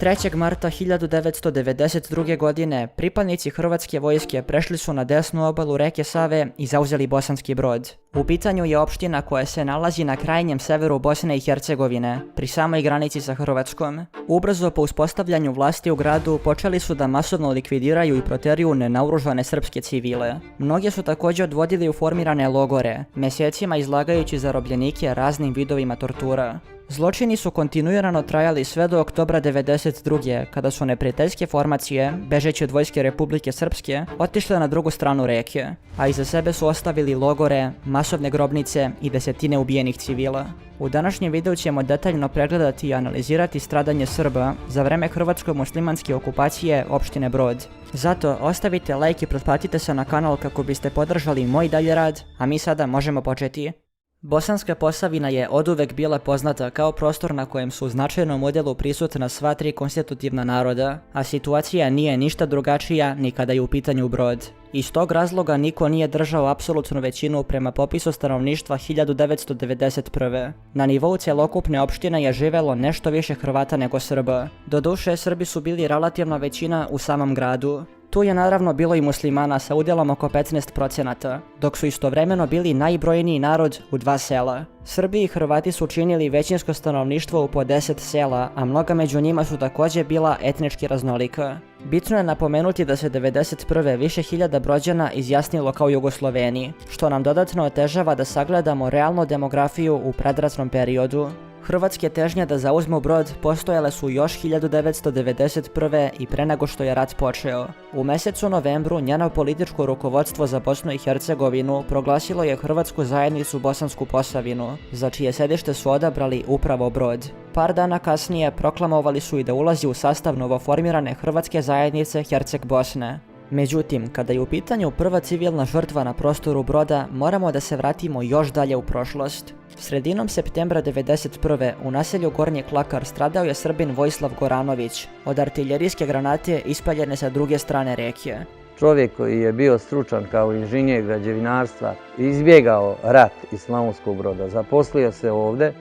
3. marta 1992. godine pripadnici hrvatske vojske prešli su na desnu obalu reke Save i zauzeli Bosanski Brod. U pitanju je opština koja se nalazi na krajnjem severu Bosne i Hercegovine, pri samoj granici sa Hrvatskom. Ubrzo po uspostavljanju vlasti u gradu počeli su da masovno likvidiraju i proteruju nenaoružane srpske civile. Mnoge su također odvodili u formirane logore, mjesecima izlagajući zarobljenike raznim vidovima tortura. Zločini su kontinuirano trajali sve do oktobra 1992. kada su neprijateljske formacije, bežeći od vojske Republike Srpske, otišle na drugu stranu reke, a iza sebe su ostavili logore, masovne grobnice i desetine ubijenih civila. U današnjem videu ćemo detaljno pregledati i analizirati stradanje Srba za vreme hrvatsko-muslimanske okupacije opštine Brod. Zato ostavite like i pretplatite se na kanal kako biste podržali moj dalji rad, a mi sada možemo početi. Bosanska Posavina je oduvek bila poznata kao prostor na kojem su u značajnom udjelu prisutna sva tri konstitutivna naroda, a situacija nije ništa drugačija ni kada je u pitanju Brod. Iz tog razloga niko nije držao apsolutnu većinu prema popisu stanovništva 1991. Na nivou cjelokupne opštine je živelo nešto više Hrvata nego Srba. Doduše, Srbi su bili relativna većina u samom gradu. Tu je naravno bilo i muslimana sa udjelom oko 15%, dok su istovremeno bili najbrojniji narod u 2 sela. Srbi i Hrvati su činili većinsko stanovništvo u po 10 sela, a mnoga među njima su također bila etnički raznolika. Bitno je napomenuti da se 1991. više hiljada Brođana izjasnilo kao Jugosloveni, što nam dodatno otežava da sagledamo realnu demografiju u predratnom periodu. Hrvatske težnje da zauzmu Brod postojale su još 1991. i pre nego što je rat počeo. U mjesecu novembru njeno političko rukovodstvo za Bosnu i Hercegovinu proglasilo je Hrvatsku zajednicu Bosansku Posavinu, za čije sedište su odabrali upravo Brod. Par dana kasnije proklamovali su i da ulazi u sastav novoformirane Hrvatske zajednice Herceg Bosne. Međutim, kada je u pitanju prva civilna žrtva na prostoru Broda, moramo da se vratimo još dalje u prošlost. Sredinom septembra 1991. u naselju Gornji Klakar stradao je Srbin Vojislav Goranović od artiljerijske granate ispaljene sa druge strane reke. Čovjek koji je bio stručan kao inženjer građevinarstva, izbjegao rat iz Slavonskog Broda, zaposlio se ovdje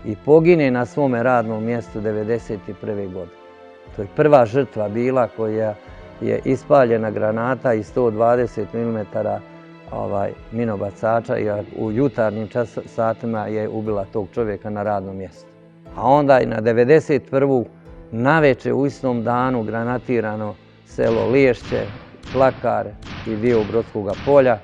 i pogine na svome radnom mjestu 1991. godine. To je prva žrtva bila koja je ispaljena granata i 120 mm minobacača i u jutarnjim satima je ubila tog čovjeka na radnom mjestu. A onda i na 91. navečer u istom danu granatirano selo Liješće, Klakar i dio Brodskoga polja.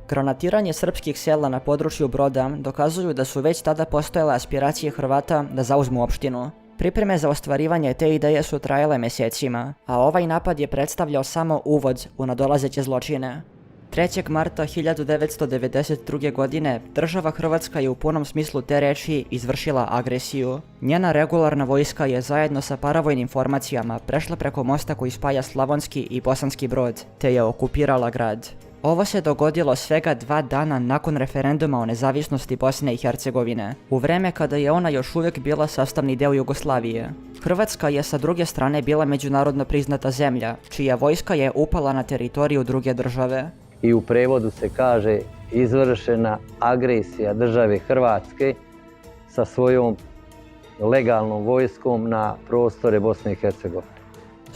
Granatiranje srpskih sela na području Broda dokazuju da su već tada postojale aspiracije Hrvata da zauzmu opštinu. Pripreme za ostvarivanje te ideje su trajale mjesecima, a ovaj napad je predstavljao samo uvod u nadolazeće zločine. 3. marta 1992. godine država Hrvatska je u punom smislu te reči izvršila agresiju. Njena regularna vojska je zajedno sa paravojnim formacijama prešla preko mosta koji spaja Slavonski i Bosanski Brod, te je okupirala grad. Ovo se dogodilo svega 2 dana nakon referenduma o nezavisnosti Bosne i Hercegovine, u vreme kada je ona još uvijek bila sastavni deo Jugoslavije. Hrvatska je sa druge strane bila međunarodno priznata zemlja, čija vojska je upala na teritoriju druge države. I u prevodu se kaže izvršena agresija države Hrvatske sa svojom legalnom vojskom na prostore Bosne i Hercegovine.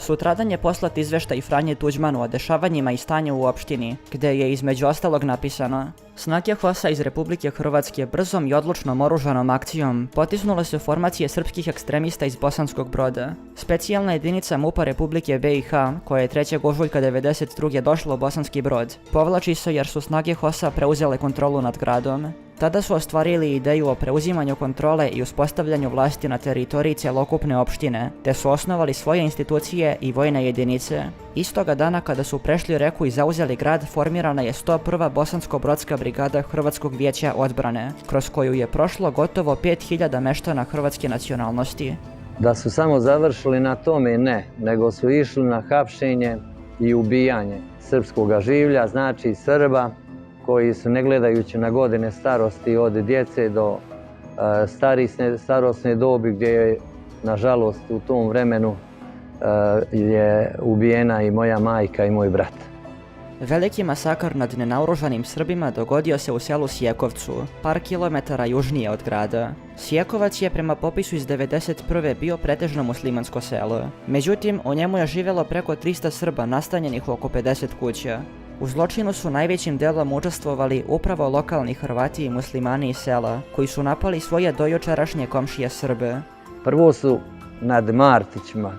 Sutradan je poslat izveštaj Franje Tuđmanu o dešavanjima i stanju u opštini, gdje je između ostalog napisano: snage HOS-a iz Republike Hrvatske brzom i odlučnom oružanom akcijom potisnule su formacije srpskih ekstremista iz Bosanskog Broda. Specijalna jedinica MUP-a Republike BiH, koja je 3. ožujka 1992. došla u Bosanski Brod, povlači se jer su snage HOS-a preuzele kontrolu nad gradom. Tada su ostvarili ideju o preuzimanju kontrole i uspostavljanju vlasti na teritoriji cjelokupne opštine, te su osnovali svoje institucije i vojne jedinice. Istoga dana kada su prešli reku i zauzeli grad, formirana je 101. Bosansko-brodska brigada Hrvatskog vijeća odbrane, kroz koju je prošlo gotovo 5000 meštana hrvatske nacionalnosti. Da su samo završili na tome, ne, nego su išli na hapšenje i ubijanje srpskog življa, znači Srba, koji su, ne gledajući na godine starosti od djece do starosne dobi, gdje je, nažalost, u tom vremenu je ubijena i moja majka i moj brat. Veliki masakr nad nenaoružanim Srbima dogodio se u selu Sjekovcu, par kilometara južnije od grada. Sjekovac je prema popisu iz 1991. bio pretežno muslimansko selo. Međutim, u njemu je živjelo preko 300 Srba nastanjenih u oko 50 kuća. U zločinu su najvećim delom učestvovali upravo lokalni Hrvati i muslimani iz sela, koji su napali svoje dojučerašnje komšije Srbe. Prvo su nad Martićima,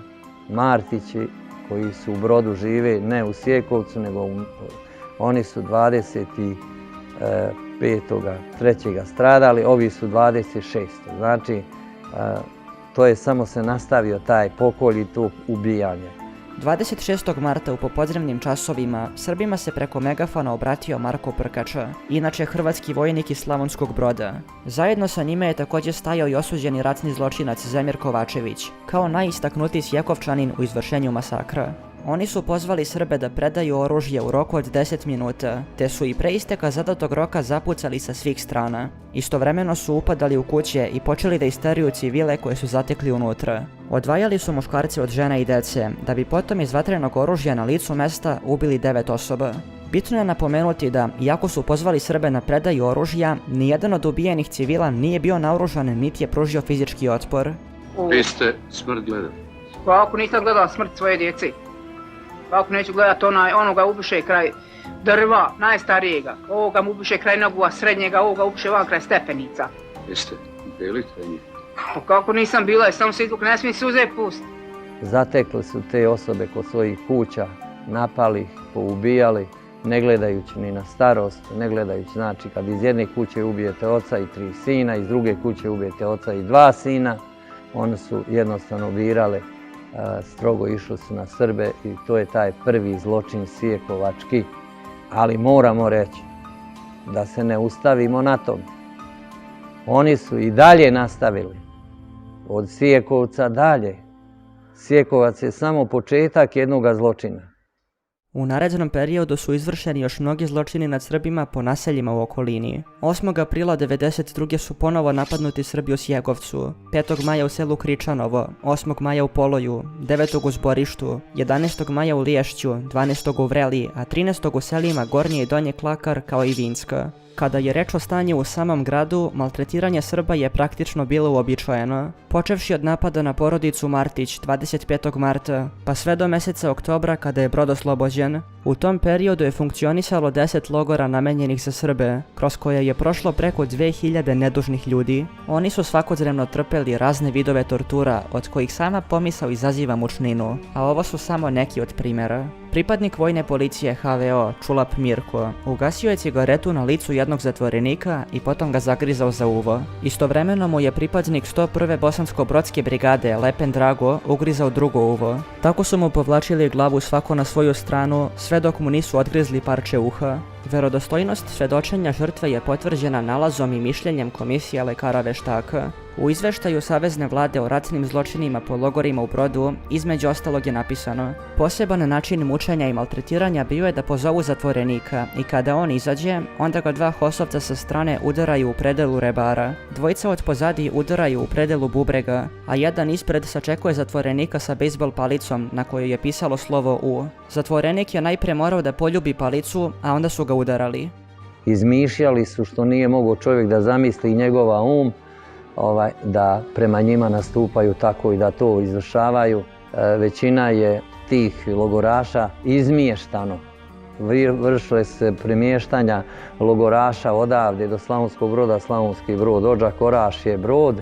Martići koji su u Brodu žive, ne u Sjekovcu, nego oni su 25.3. stradali, ovi su 26. Znači, to je samo se nastavio taj pokolj i to ubijanje. 26. marta u popodnevnim časovima Srbima se preko megafona obratio Marko Prkača, inače hrvatski vojnik iz Slavonskog Broda. Zajedno sa njime je također stajao i osuđeni ratni zločinac Zemir Kovačević, kao najistaknutiji Sjekovčanin u izvršenju masakra. Oni su pozvali Srbe da predaju oružje u roku od 10 minuta, te su i pre isteka zadatog roka zapucali sa svih strana. Istovremeno su upadali u kuće i počeli da isteruju civile koje su zatekli unutra. Odvajali su muškarce od žena i dece, da bi potom iz vatrenog oružja na licu mesta ubili 9 osoba. Bitno je napomenuti da, iako su pozvali Srbe na predaju oružja, nijedan od ubijenih civila nije bio naoružan niti je pružio fizički otpor. Vi ste smrt gledali? Pa ako nisam gledala smrt svoje djece, pa ako neću gledat onoga ubiše kraj drva, najstarijega, ovoga mu ubiše kraj noguva srednjega, ovoga ubiše van kraj stepenica. Jeste bili kraj njih? Pa kako nisam bila, samo se izvuk, ne smijem suze pust. Zatekli su te osobe kod svojih kuća, napali ih, poubijali, ne gledajući ni na starost, ne gledajući, znači kad iz jedne kuće ubijete oca i 3 sina, iz druge kuće ubijete oca i 2 sina, oni su jednostavno birali, strogo išli su na Srbe i to je taj prvi zločin sjekovački. Ali moramo reći da se ne ustavimo na tom. Oni su i dalje nastavili, od Sjekovca dalje. Sjekovac je samo početak jednoga zločina. U narednom periodu su izvršeni još mnogi zločini nad Srbima po naseljima u okolini. 8. aprila 1992. su ponovo napadnuti Srbi u Sjegovcu, 5. maja u selu Kričanovo, 8. maja u Poloju, 9. u Zborištu, 11. maja u Liješću, 12. u Vreli, a 13. u selima Gornje i Donje Klakar kao i Vinska. Kada je reč o stanju u samom gradu, maltretiranje Srba je praktično bilo uobičajeno, počevši od napada na porodicu Martić 25. marta, pa sve do meseca oktobra kada je Brod oslobođen. U tom periodu je funkcionisalo 10 logora namenjenih za Srbe, kroz koje je prošlo preko 2000 nedužnih ljudi. Oni su svakodnevno trpeli razne vidove tortura, od kojih sama pomisao izaziva mučninu, a ovo su samo neki od primjera. Pripadnik vojne policije HVO, Čulap Mirko, ugasio je cigaretu na licu jednog zatvorenika i potom ga zagrizao za uvo. Istovremeno mu je pripadnik 101. Bosansko-brodske brigade, Lepen Drago, ugrizao drugo uvo. Tako su mu povlačili glavu svako na svoju stranu, sve dok mu nisu odgrizli parče uha. Verodostojnost svedočenja žrtve je potvrđena nalazom i mišljenjem komisije lekara veštaka. U izveštaju Savezne vlade o ratnim zločinima po logorima u Brodu između ostalog je napisano: poseban način mučenja i maltretiranja bio je da pozovu zatvorenika i kada on izađe, onda ga 2 HOS-ovca sa strane udaraju u predelu rebara, 2 od pozadi udaraju u predelu bubrega, a jedan ispred sačekuje zatvorenika sa bejzbol palicom na kojoj je pisalo slovo U. Zatvorenik je najprije morao da poljubi palicu, a onda su ga udarali. Izmišljali su, što nije mogao čovjek da zamisli, njegova da prema njima nastupaju tako i da to izvršavaju. Većina je tih logoraša izmještano. Vršile se premještanja logoraša odavde do Slavonskog Broda, Slavonski Brod, Odžak, Orašje, Brod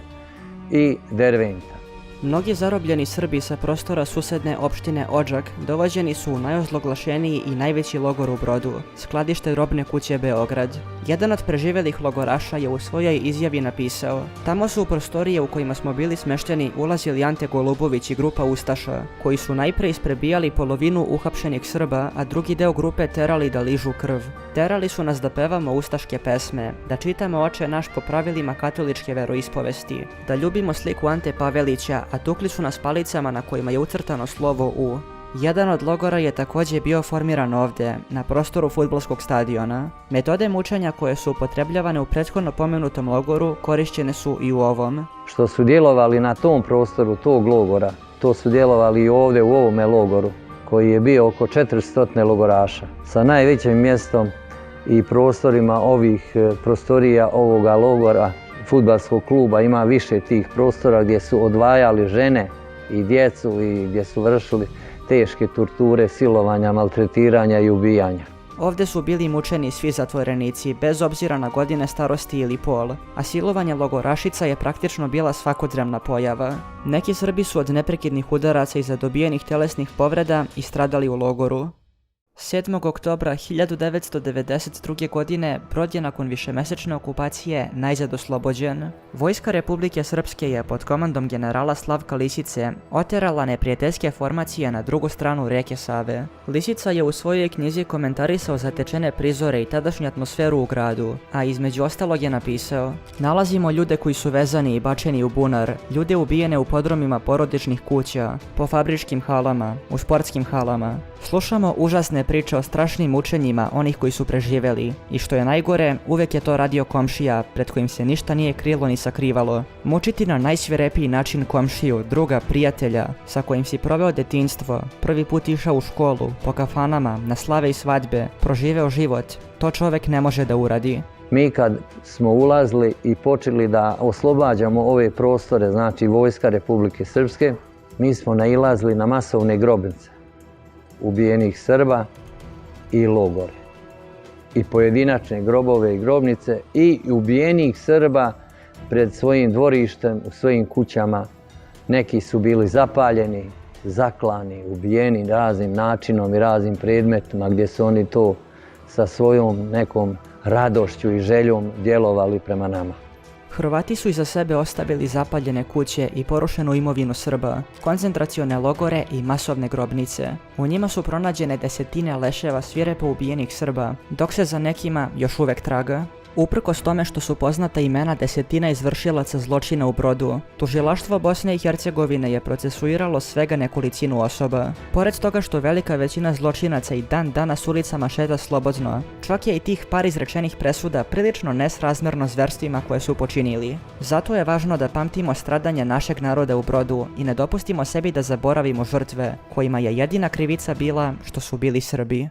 i Derventa. Mnogi zarobljeni Srbi sa prostora susedne opštine Odžak dovođeni su u najozloglašeniji i najveći logor u Brodu, skladište robne kuće Beograd. Jedan od preživelih logoraša je u svojoj izjavi napisao: tamo su u prostorije u kojima smo bili smešteni ulazili Ante Golubović i grupa ustaša, koji su najpre isprebijali polovinu uhapšenih Srba, a drugi deo grupe terali da ližu krv. Terali su nas da pevamo ustaške pesme, da čitamo Oče naš po pravilima katoličke veroispovesti, da ljubimo sliku Ante Pavelića, a tukli su nas palicama na kojima je ucrtano slovo U. Jedan od logora je također bio formiran ovdje, na prostoru fudbalskog stadiona. Metode mučenja koje su upotrebljavane u prethodno pomenutom logoru korišćene su i u ovom. Što su djelovali na tom prostoru tog logora, to su djelovali i ovdje u ovome logoru. koji je bio oko 400 logoraša sa najvećim mjestom i prostorima ovih prostorija ovoga logora fudbalskog kluba. Ima više tih prostora gdje su odvajali žene i djecu i gdje su vršili teške torture, silovanja, maltretiranja i ubijanja. Ovdje su bili mučeni svi zatvorenici, bez obzira na godine starosti ili pol, a silovanje logorašica je praktično bila svakodnevna pojava. Neki Srbi su od neprekidnih udaraca i zadobijenih telesnih povreda i stradali u logoru. 7. oktobra 1992. godine Brod je nakon višemesečne okupacije najzad oslobođen. Vojska Republike Srpske je pod komandom generala Slavka Lisice oterala neprijateljske formacije na drugu stranu rijeke Save. Lisica je u svojoj knjizi komentarisao zatečene prizore i tadašnju atmosferu u gradu, a između ostalog je napisao: "Nalazimo ljude koji su vezani i bačeni u bunar, ljude ubijene u podrumima porodičnih kuća, po fabričkim halama, u sportskim halama. Slušamo užasne priče o strašnim mučenjima onih koji su preživjeli i što je najgore, uvijek je to radio komšija pred kojim se ništa nije krilo ni sakrivalo. Mučiti na najsvirepiji način komšiju, druga, prijatelja, sa kojim si proveo detinjstvo, prvi put išao u školu, po kafanama, na slave i svadbe, proživeo život, to čovjek ne može da uradi." Mi kad smo ulazili i počeli da oslobađamo ove prostore, znači Vojska Republike Srpske, mi smo nailazili na masovne grobnice ubijenih Srba i logore. I pojedinačne grobove i grobnice i ubijenih Srba pred svojim dvorištem, u svojim kućama. Neki su bili zapaljeni, zaklani, ubijeni raznim načinom i raznim predmetima gdje su oni to sa svojom nekom radošću i željom djelovali prema nama. Hrvati su iza sebe ostavili zapaljene kuće i porušenu imovinu Srba, koncentracione logore i masovne grobnice. U njima su pronađene desetine leševa svirepo ubijenih Srba, dok se za nekima još uvijek traga. Uprkos tome što su poznata imena desetina izvršilaca zločina u Brodu, tužilaštvo Bosne i Hercegovine je procesuiralo svega nekolicinu osoba. Pored toga što velika većina zločinaca i dan danas ulicama šeta slobodno, čak je i tih par izrečenih presuda prilično nesrazmjerno zverstvima koje su počinili. Zato je važno da pamtimo stradanje našeg naroda u Brodu i ne dopustimo sebi da zaboravimo žrtve, kojima je jedina krivica bila što su bili Srbi.